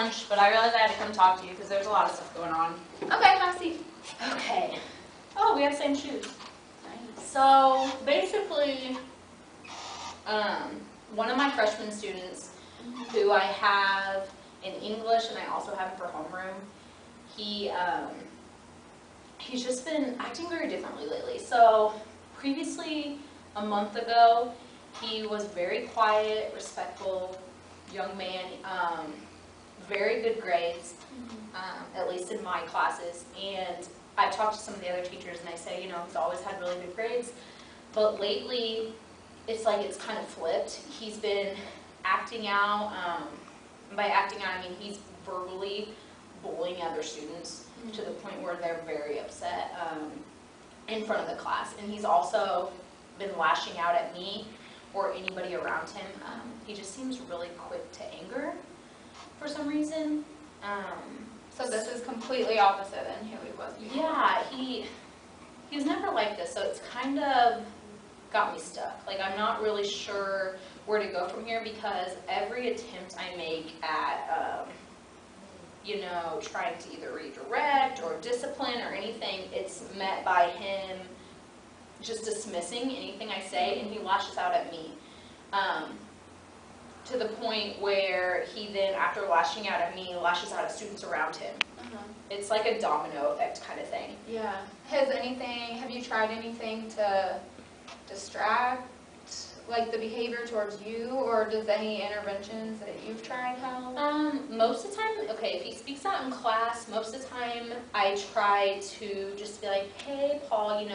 lunch, but I realized I had to come talk to you because there's a lot of stuff going on. Okay, have a seat. Okay. Oh, we have the same shoes. Nice. So basically, one of my freshman students who I have in English and I also have him for homeroom, he's just been acting very differently lately. So previously, a month ago, he was very quiet, respectful young man, very good grades, at least in my classes. And I've talked to some of the other teachers and I say, he's always had really good grades. But lately, it's like it's kind of flipped. He's been acting out. By acting out, I mean he's verbally bullying other students to the point where they're very upset in front of the class. And he's also been lashing out at me or anybody around him. He just seems really quick to anger for some reason. So this is completely opposite than who he was before. Yeah, he was never like this, so it's kind of got me stuck. Like, I'm not really sure where to go from here because every attempt I make at, trying to either redirect or discipline or anything, it's met by him just dismissing anything I say, and he lashes out at me. To the point where he then, after lashing out at me, lashes out at students around him. It's like a domino effect kind of thing. Yeah. Have you tried anything to distract, like the behavior towards you, or does any interventions that you've tried help? Most of the time, okay, if he speaks out in class, most of the time I try to just be like, hey, Paul,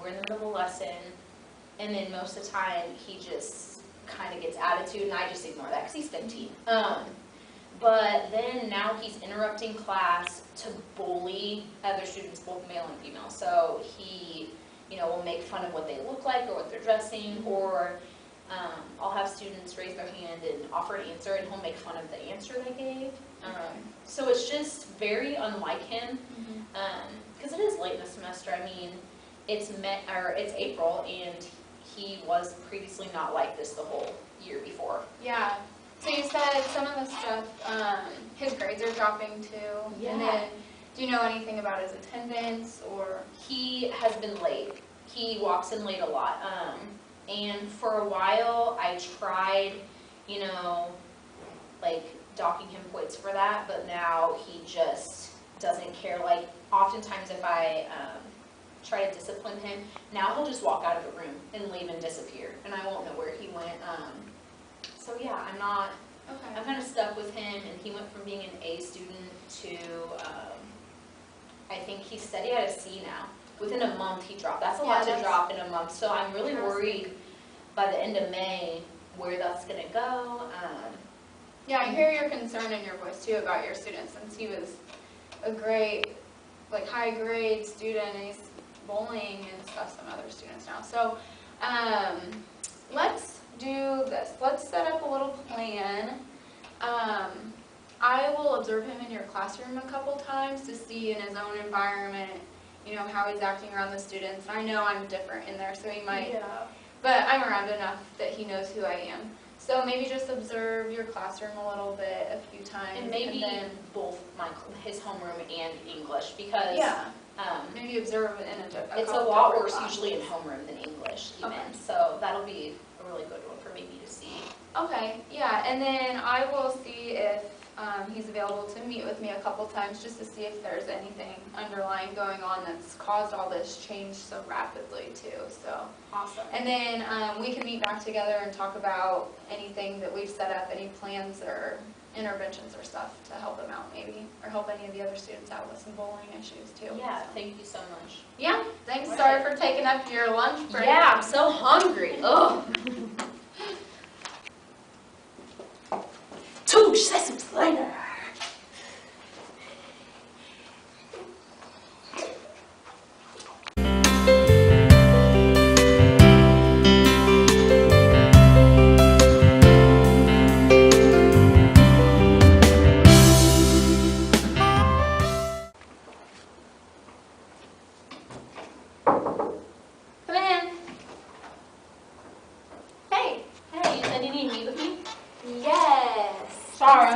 we're in the middle of a lesson. And then most of the time he just kind of gets attitude, and I just ignore that because he's 15. But then now he's interrupting class to bully other students, both male and female. So he, will make fun of what they look like or what they're dressing, or I'll have students raise their hand and offer an answer, and he'll make fun of the answer they gave. So it's just very unlike him, because it is late in the semester. I mean, it's April, and he was previously not like this the whole year before. Yeah. So you said some of the stuff, his grades are dropping too. Yeah. And then, do you know anything about his attendance or? He has been late. He walks in late a lot. And for a while, I tried, docking him points for that, but now he just doesn't care. Like, oftentimes if I try to discipline him, now he'll just walk out of the room and leave and disappear, and I won't know where he went. So yeah, I'm kind of stuck with him, and he went from being an A student to, I think he said he had a C now. Within a month he dropped. That's a lot to drop in a month, so I'm really worried by the end of May where that's going to go. Yeah, I hear your concern in your voice too about your student, since he was a great, high grade student, and he's bullying and stuff some other students now. So let's do this. Let's set up a little plan. I will observe him in your classroom a couple times to see in his own environment, how he's acting around the students. I know I'm different in there, so he might, but I'm around enough that he knows who I am. So maybe just observe your classroom a little bit, a few times. And maybe both his homeroom and English, because maybe observe in it's a lot worse usually in homeroom than English even. Okay. So that'll be a really good one for maybe to see. Okay, yeah, and then I will see if he's available to meet with me a couple times just to see if there's anything underlying going on that's caused all this change so rapidly too. So awesome. And then we can meet back together and talk about anything that we've set up, any plans or interventions or stuff to help him out maybe, or help any of the other students out with some bullying issues too. Yeah, thank you so much. Yeah, thanks. Right. Sorry for taking up your lunch break. Yeah, I'm so hungry. Ugh. 2 seconds later. Come in. Hey.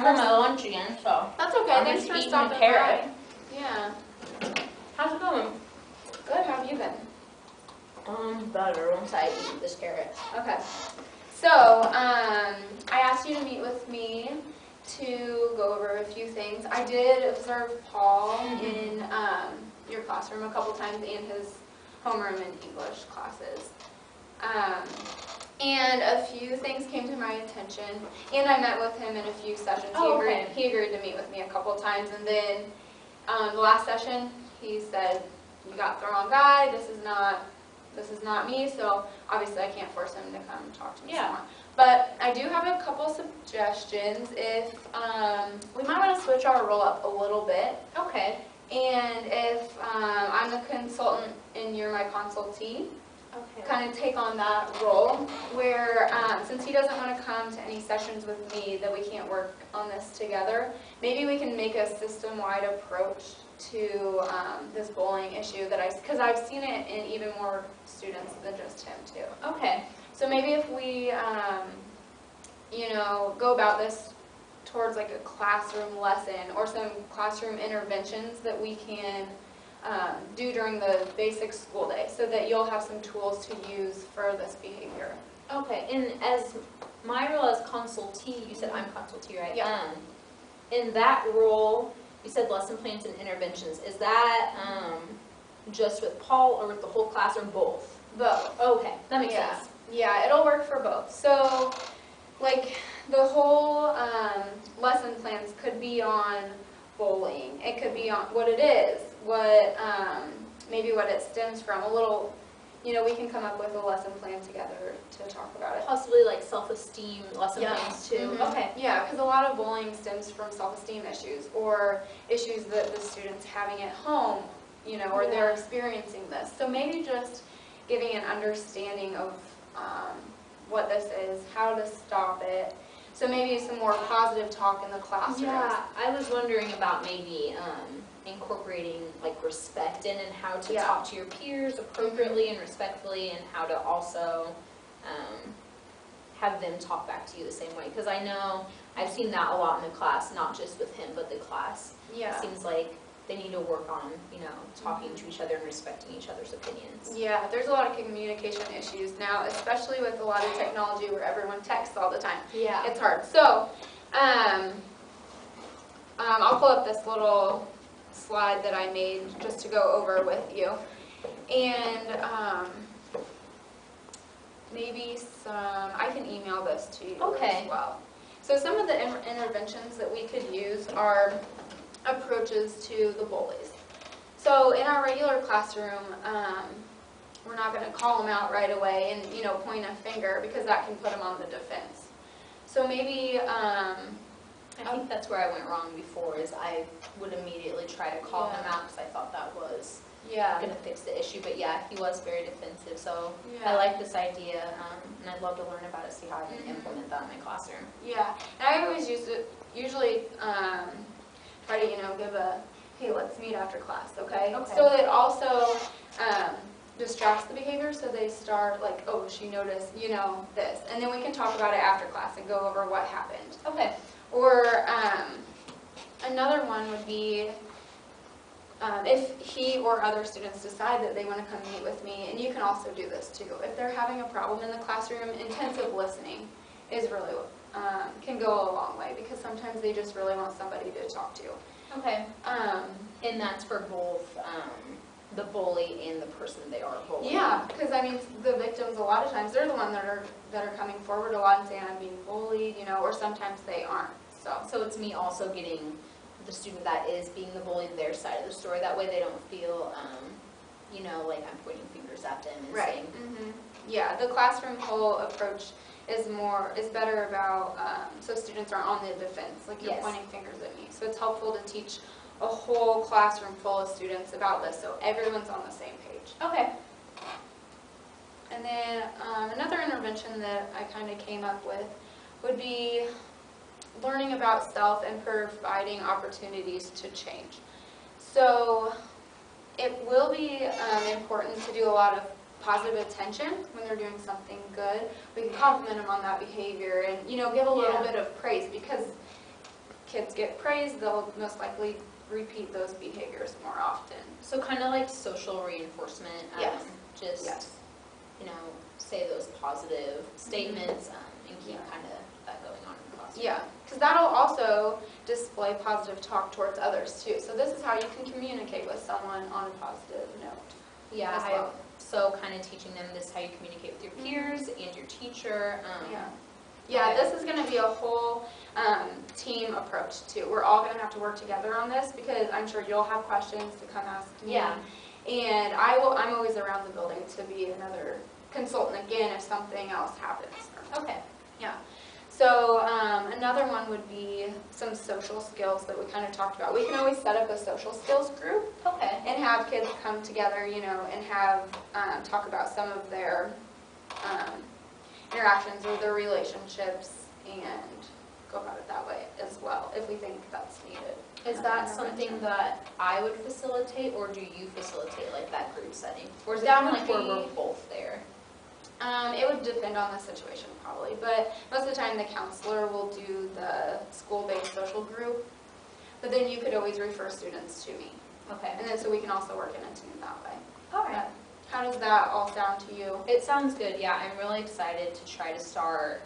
remember my lunch again, so. That's okay. I'm Thanks just for eating stopping a carrot. by. Yeah. How's it going? Good. How have you been? Better once I eat this carrot. Okay. So, I asked you to meet with me to go over a few things. I did observe Paul in your classroom a couple times and his homeroom and English classes. And a few things came to my attention, and I met with him in a few sessions. He agreed to meet with me a couple times, and then the last session, he said, "You got the wrong guy. This is not me." So obviously, I can't force him to come talk to me some more. But I do have a couple suggestions. If we might want to switch our role up a little bit. Okay. And if I'm the consultant and you're my consultee. Okay. Kind of take on that role where since he doesn't want to come to any sessions with me that we can't work on this together, maybe we can make a system-wide approach to this bullying issue because I've seen it in even more students than just him too. Okay. So maybe if we go about this towards like a classroom lesson or some classroom interventions that we can do during the basic school day so that you'll have some tools to use for this behavior. Okay, and as my role as consultee, you said I'm consultee, right? Yeah. In that role, you said lesson plans and interventions. Is that just with Paul or with the whole class or both? Both. Okay, that makes sense. Yeah, it'll work for both. So, like, the whole lesson plans could be on bullying. It could be on what it is, maybe what it stems from. A little, we can come up with a lesson plan together to talk about it. Possibly like self-esteem lesson plans too. Mm-hmm. Okay. Yeah, because a lot of bullying stems from self-esteem issues or issues that the student's having at home, or they're experiencing this. So maybe just giving an understanding of what this is, how to stop it. So maybe some more positive talk in the classroom. Yeah, I was wondering about maybe incorporating like respect in and how to talk to your peers appropriately and respectfully, and how to also have them talk back to you the same way. Because I know I've seen that a lot in the class, not just with him, but the class. Yeah. It seems like they need to work on, talking to each other and respecting each other's opinions. Yeah, there's a lot of communication issues now, especially with a lot of technology where everyone texts all the time. Yeah. It's hard. So, I'll pull up this little slide that I made just to go over with you. And maybe I can email this to you as well. So some of the interventions that we could use are approaches to the bullies. So in our regular classroom, we're not going to call them out right away and point a finger because that can put them on the defense. So maybe I think that's where I went wrong before, is I would immediately try to call him out because I thought that was going to fix the issue. But yeah, he was very defensive. So I like this idea, and I'd love to learn about it, see how I can implement that in my classroom. Yeah, and I always usually try to give a, hey, let's meet after class, okay? So it also distracts the behavior, so they start like, oh, she noticed, this. And then we can talk about it after class and go over what happened. Okay. Or another one would be if he or other students decide that they want to come meet with me, and you can also do this too. If they're having a problem in the classroom, intensive listening is really can go a long way, because sometimes they just really want somebody to talk to. Okay. And that's for both the bully and the person they are bullying. Yeah, because I mean, the victims a lot of times they're the ones that are coming forward a lot and saying I'm being bullied, or sometimes they aren't. So it's me also getting the student that is being the bully their side of the story. That way they don't feel, like I'm pointing fingers at them and saying. Yeah, the classroom whole approach is better about so students aren't on the defense, like you're pointing fingers at me. So it's helpful to teach a whole classroom full of students about this, so everyone's on the same page. Okay. And then another intervention that I kind of came up with would be learning about self and providing opportunities to change. So it will be important to do a lot of positive attention when they're doing something good. We can compliment them on that behavior and give a little bit of praise, because kids get praised, they'll most likely repeat those behaviors more often. So kind of like social reinforcement. Yes. Just, Yes. you know, say those positive statements and keep kind of that going on in the classroom. Yeah, because that'll also display positive talk towards others too. So this is how you can communicate with someone on a positive note. Yeah, as well. so kind of teaching them this, how you communicate with your peers and your teacher. Yeah, Okay. this is going to be a whole team approach too. We're all going to have to work together on this because I'm sure you'll have questions to come ask me. Yeah. And I'm always around the building to be another consultant again if something else happens. Okay. Yeah. So another one would be some social skills that we kind of talked about. We can always set up a social skills group. Okay. And have kids come together, you know, and have, talk about some of their interactions or their relationships and go about it that way as well, if we think that's needed. Is that something that I would facilitate, or do you facilitate like that group setting? Or is it kind of like where we're both there? It would depend on the situation probably, but most of the time the counselor will do the school-based social group, but then you could always refer students to me. Okay. And then so we can also work in a team that way. All right. How does that all sound to you? It sounds good, yeah. I'm really excited to try to start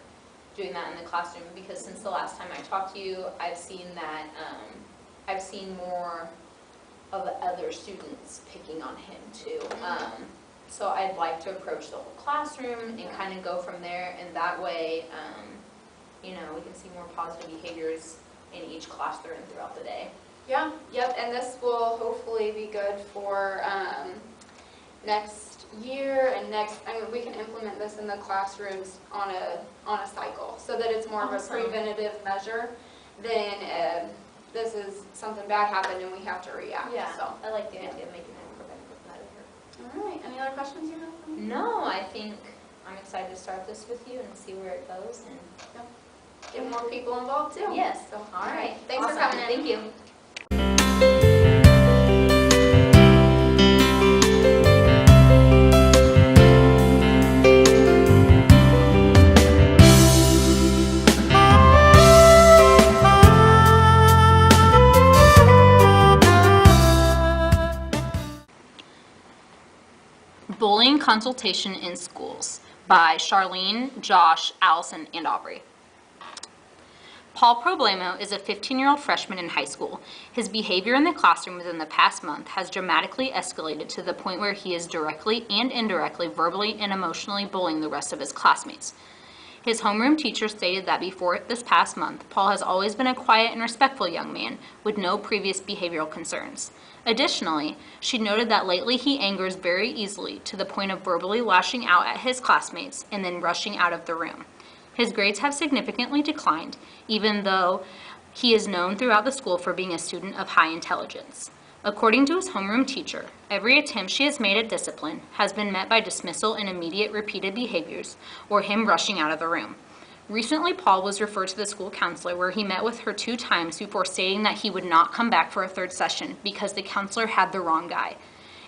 doing that in the classroom because since the last time I talked to you, I've seen that, I've seen more of the other students picking on him too. So I'd like to approach the whole classroom and kind of go from there, and that way, you know, we can see more positive behaviors in each class they're in throughout the day. Yeah, yep, and this will hopefully be good for next year and we can implement this in the classrooms on a cycle so that it's more Awesome. of a preventative measure than this is something bad happened and we have to react. Yeah, So. I like the idea of making it preventative measure. All right, any other questions you have for me? No, I think I'm excited to start this with you and see where it goes. And Get more people involved too. yes, So, all right. Thanks Awesome. for coming in. Thank you. Bullying Consultation in Schools by Charlene, Josh, Allison, and Aubrey. Paul Problemo is a 15-year-old freshman in high school. His behavior in the classroom within the past month has dramatically escalated to the point where he is directly and indirectly verbally and emotionally bullying the rest of his classmates. His homeroom teacher stated that before this past month, Paul has always been a quiet and respectful young man with no previous behavioral concerns. Additionally, she noted that lately he angers very easily to the point of verbally lashing out at his classmates and then rushing out of the room. His grades have significantly declined, even though he is known throughout the school for being a student of high intelligence. According to his homeroom teacher, every attempt she has made at discipline has been met by dismissal and immediate repeated behaviors or him rushing out of the room. Recently, Paul was referred to the school counselor where he met with her 2 times before stating that he would not come back for a 3rd session because the counselor had the wrong guy.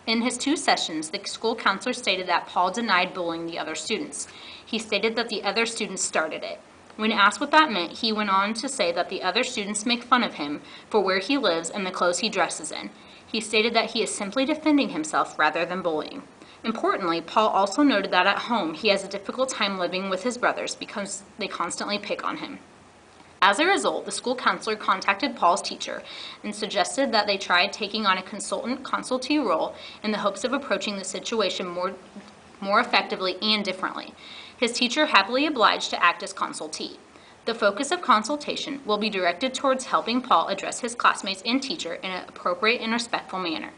In his 2 sessions, the school counselor stated that Paul denied bullying the other students. He stated that the other students started it. When asked what that meant, he went on to say that the other students make fun of him for where he lives and the clothes he dresses in. He stated that he is simply defending himself rather than bullying. Importantly, Paul also noted that at home he has a difficult time living with his brothers because they constantly pick on him. As a result, the school counselor contacted Paul's teacher and suggested that they try taking on a consultee role in the hopes of approaching the situation more effectively and differently. His teacher happily obliged to act as consultee. The focus of consultation will be directed towards helping Paul address his classmates and teacher in an appropriate and respectful manner.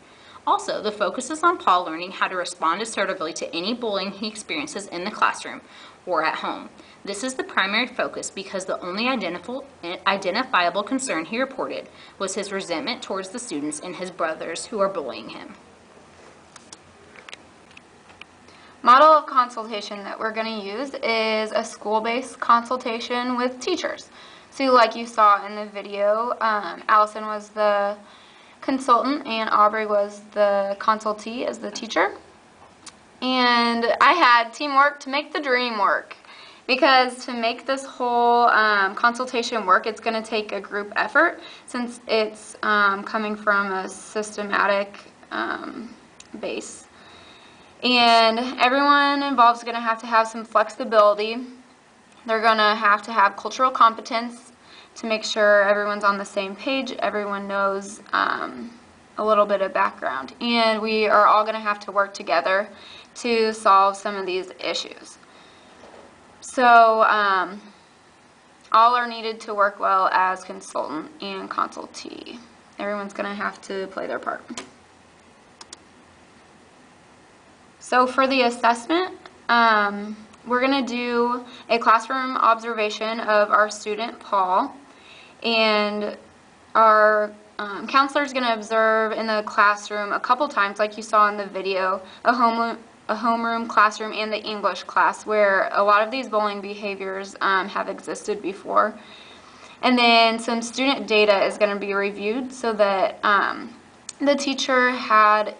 Also, the focus is on Paul learning how to respond assertively to any bullying he experiences in the classroom or at home. This is the primary focus because the only identifiable concern he reported was his resentment towards the students and his brothers who are bullying him. Model of consultation that we're going to use is a school-based consultation with teachers. So like you saw in the video, Allison was the consultant and Aubrey was the consultee as the teacher. And I had teamwork to make the dream work. because to make this whole consultation work, it's going to take a group effort since it's coming from a systematic base. And everyone involved is going to have some flexibility. They're going to have cultural competence to make sure everyone's on the same page, everyone knows a little bit of background. And we are all going to have to work together to solve some of these issues. So all are needed to work well as consultant and consultee. Everyone's going to have to play their part. So for the assessment, we're going to do a classroom observation of our student, Paul, and our counselor is going to observe in the classroom a couple times, like you saw in the video, a homeroom classroom and the English class, where a lot of these bullying behaviors have existed before. And then some student data is going to be reviewed so that the teacher had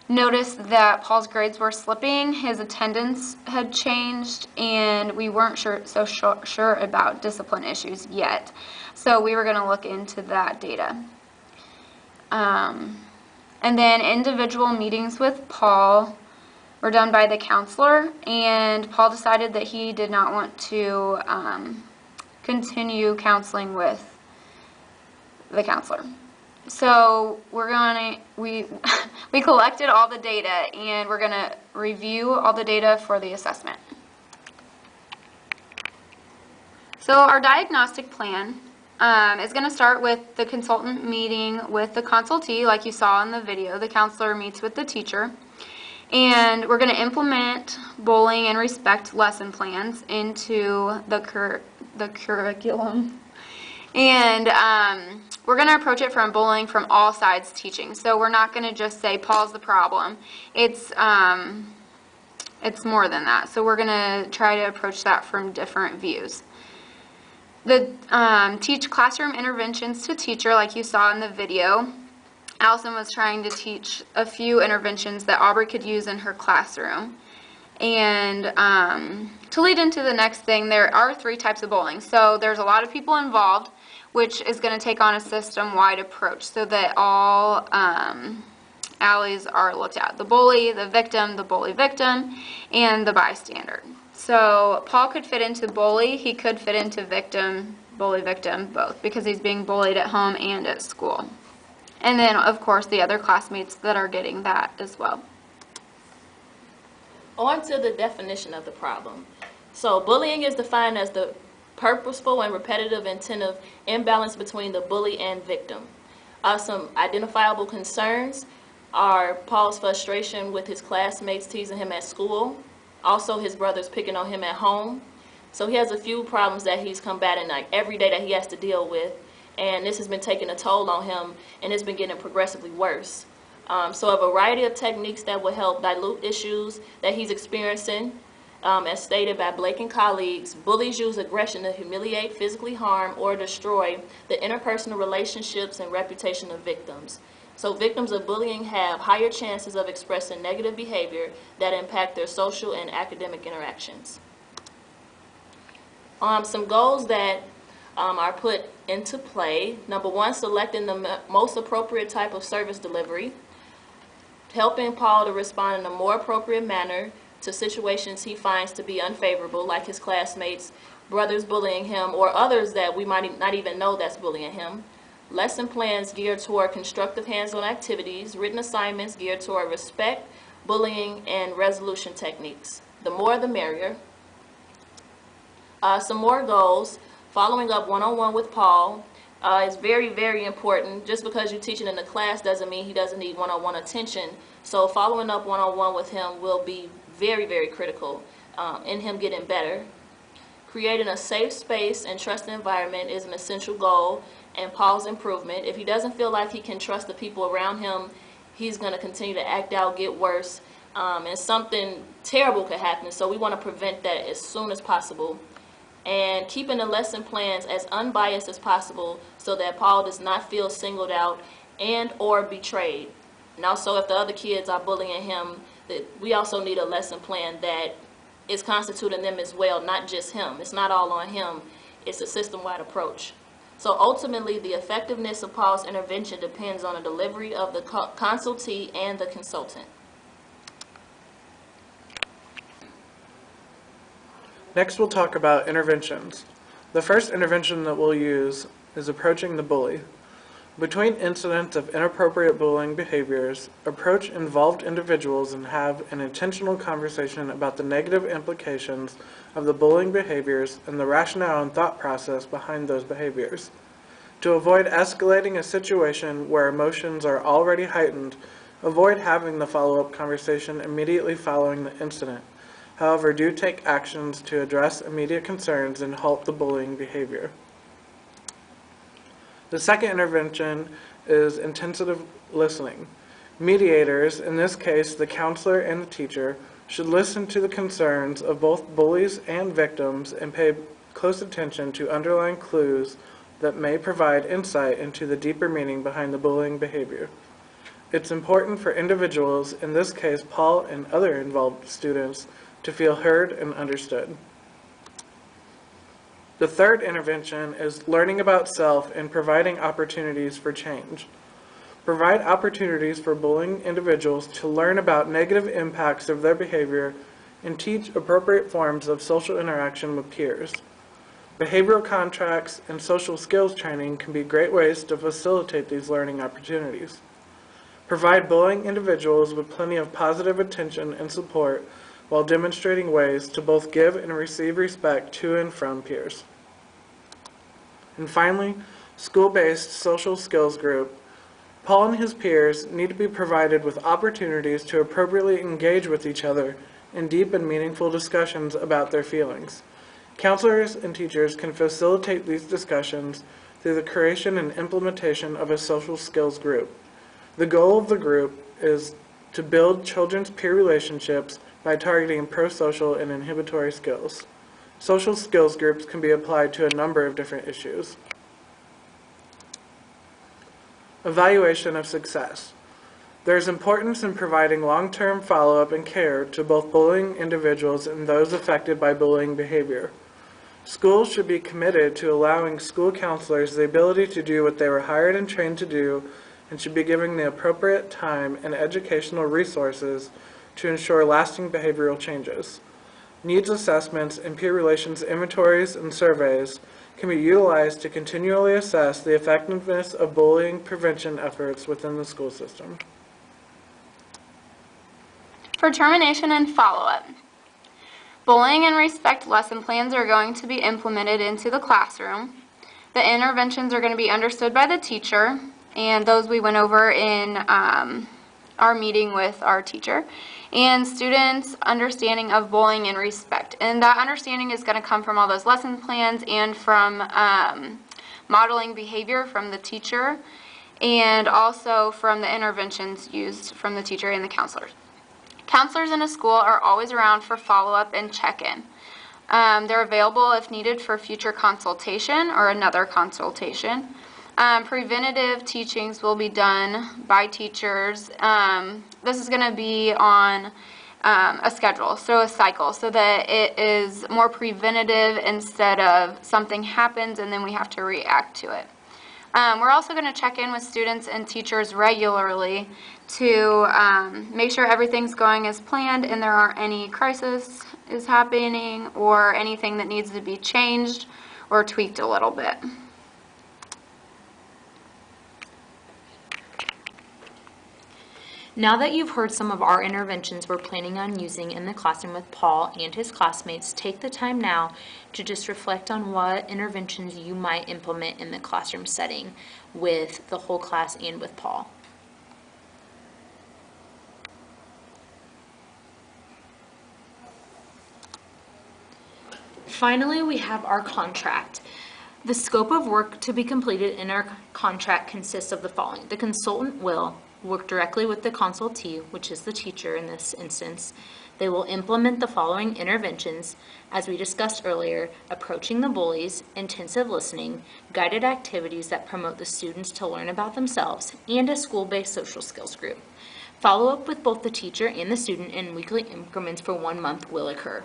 noticed that Paul's grades were slipping, his attendance had changed, and we weren't so sure about discipline issues yet. So we were going to look into that data. And then individual meetings with Paul were done by the counselor, and Paul decided that he did not want to continue counseling with the counselor. So we collected all the data, and we're going to review all the data for the assessment. So our diagnostic plan is going to start with the consultant meeting with the consultee, like you saw in the video. The counselor meets with the teacher, and we're going to implement bullying and respect lesson plans into the curriculum. And we're going to approach it from bullying from all sides teaching. So we're not going to just say Paul's the problem. It's more than that. So we're going to try to approach that from different views. Teach classroom interventions to teacher, like you saw in the video. Allison was trying to teach a few interventions that Aubrey could use in her classroom. And to lead into the next thing, there are 3 types of bullying. So there's a lot of people involved, which is going to take on a system-wide approach so that all alleys are looked at. The bully, the bully victim, and the bystander. So Paul could fit into bully, he could fit into victim, bully victim, both, because he's being bullied at home and at school. And then, of course, the other classmates that are getting that as well. On to the definition of the problem. So bullying is defined as the purposeful and repetitive intensive imbalance between the bully and victim. Some identifiable concerns are Paul's frustration with his classmates teasing him at school, also his brothers picking on him at home. So he has a few problems that he's combating like every day that he has to deal with, and this has been taking a toll on him, and it's been getting progressively worse. So a variety of techniques that will help dilute issues that he's experiencing. As stated by Blake and colleagues, bullies use aggression to humiliate, physically harm, or destroy the interpersonal relationships and reputation of victims. So victims of bullying have higher chances of expressing negative behavior that impact their social and academic interactions. Some goals that are put into play. Number 1, selecting the most appropriate type of service delivery. Helping Paul to respond in a more appropriate manner to situations he finds to be unfavorable, like his classmates, brothers bullying him, or others that we might not even know that's bullying him. Lesson plans geared toward constructive hands-on activities, written assignments geared toward respect, bullying, and resolution techniques. The more the merrier. Some more goals. Following up one-on-one with Paul is very, very important. Just because you're teaching in the class doesn't mean he doesn't need one-on-one attention. So following up one-on-one with him will be very, very critical in him getting better. Creating a safe space and trusting environment is an essential goal and Paul's improvement. If he doesn't feel like he can trust the people around him, he's going to continue to act out, get worse, and something terrible could happen. So we want to prevent that as soon as possible. And keeping the lesson plans as unbiased as possible so that Paul does not feel singled out and or betrayed. And also if the other kids are bullying him, that we also need a lesson plan that is constituting them as well, not just him. It's not all on him. It's a system-wide approach. So ultimately, the effectiveness of Paul's intervention depends on the delivery of the consultee and the consultant. Next, we'll talk about interventions. The first intervention that we'll use is approaching the bully. Between incidents of inappropriate bullying behaviors, approach involved individuals and have an intentional conversation about the negative implications of the bullying behaviors and the rationale and thought process behind those behaviors. To avoid escalating a situation where emotions are already heightened, avoid having the follow-up conversation immediately following the incident. However, do take actions to address immediate concerns and halt the bullying behavior. The second intervention is intensive listening. Mediators, in this case the counselor and the teacher, should listen to the concerns of both bullies and victims and pay close attention to underlying clues that may provide insight into the deeper meaning behind the bullying behavior. It's important for individuals, in this case Paul and other involved students, to feel heard and understood. The third intervention is learning about self and providing opportunities for change. Provide opportunities for bullying individuals to learn about negative impacts of their behavior and teach appropriate forms of social interaction with peers. Behavioral contracts and social skills training can be great ways to facilitate these learning opportunities. Provide bullying individuals with plenty of positive attention and support while demonstrating ways to both give and receive respect to and from peers. And finally, school-based social skills group. Paul and his peers need to be provided with opportunities to appropriately engage with each other in deep and meaningful discussions about their feelings. Counselors and teachers can facilitate these discussions through the creation and implementation of a social skills group. The goal of the group is to build children's peer relationships by targeting prosocial and inhibitory skills. Social skills groups can be applied to a number of different issues. Evaluation of success. There is importance in providing long-term follow-up and care to both bullying individuals and those affected by bullying behavior. Schools should be committed to allowing school counselors the ability to do what they were hired and trained to do, and should be giving the appropriate time and educational resources to ensure lasting behavioral changes. Needs assessments and peer relations inventories and surveys can be utilized to continually assess the effectiveness of bullying prevention efforts within the school system. For termination and follow-up, bullying and respect lesson plans are going to be implemented into the classroom. The interventions are going to be understood by the teacher, and those we went over in our meeting with our teacher, and students' understanding of bullying and respect. And that understanding is going to come from all those lesson plans and from modeling behavior from the teacher, and also from the interventions used from the teacher and the counselors. Counselors in a school are always around for follow-up and check-in. They're available if needed for future consultation or another consultation. Preventative teachings will be done by teachers. This is going to be on a schedule, so a cycle, so that it is more preventative instead of something happens and then we have to react to it. We're also going to check in with students and teachers regularly to make sure everything's going as planned and there aren't any crisis is happening or anything that needs to be changed or tweaked a little bit. Now that you've heard some of our interventions we're planning on using in the classroom with Paul and his classmates, take the time now to just reflect on what interventions you might implement in the classroom setting with the whole class and with Paul. Finally, we have our contract. The scope of work to be completed in our contract consists of the following. The consultant will work directly with the consultee, which is the teacher in this instance. They will implement the following interventions, as we discussed earlier: approaching the bullies, intensive listening, guided activities that promote the students to learn about themselves, and a school-based social skills group. Follow-up with both the teacher and the student in weekly increments for 1 month will occur.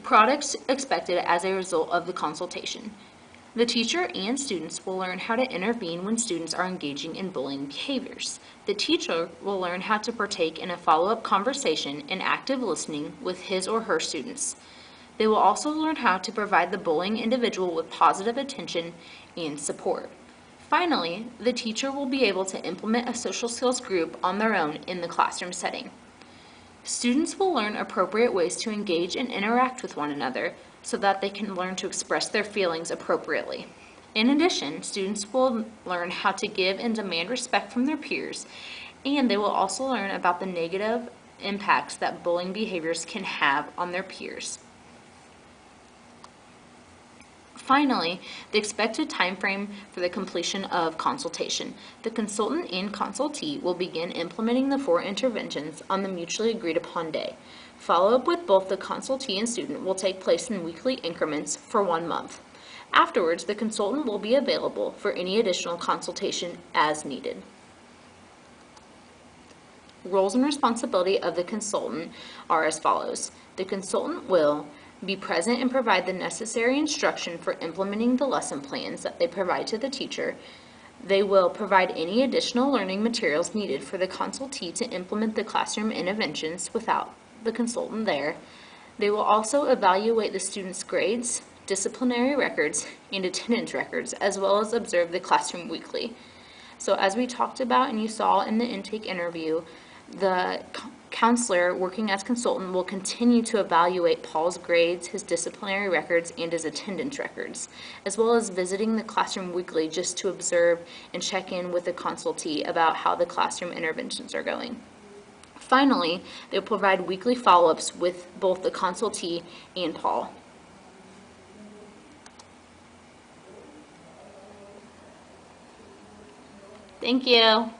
Products expected as a result of the consultation. The teacher and students will learn how to intervene when students are engaging in bullying behaviors. The teacher will learn how to partake in a follow-up conversation and active listening with his or her students. They will also learn how to provide the bullying individual with positive attention and support. Finally, the teacher will be able to implement a social skills group on their own in the classroom setting. Students will learn appropriate ways to engage and interact with one another so that they can learn to express their feelings appropriately. In addition, students will learn how to give and demand respect from their peers, and they will also learn about the negative impacts that bullying behaviors can have on their peers. Finally, the expected time frame for the completion of consultation. The consultant and consultee will begin implementing the 4 interventions on the mutually agreed upon day. Follow-up with both the consultee and student will take place in weekly increments for 1 month. Afterwards, the consultant will be available for any additional consultation as needed. Roles and responsibility of the consultant are as follows. The consultant will be present and provide the necessary instruction for implementing the lesson plans that they provide to the teacher. They will provide any additional learning materials needed for the consultee to implement the classroom interventions without the consultant there. They will also evaluate the students' grades, disciplinary records, and attendance records, as well as observe the classroom weekly. So as we talked about and you saw in the intake interview, the counselor working as consultant will continue to evaluate Paul's grades, his disciplinary records, and his attendance records, as well as visiting the classroom weekly just to observe and check in with the consultee about how the classroom interventions are going. Finally, they'll provide weekly follow-ups with both the consultee and Paul. Thank you.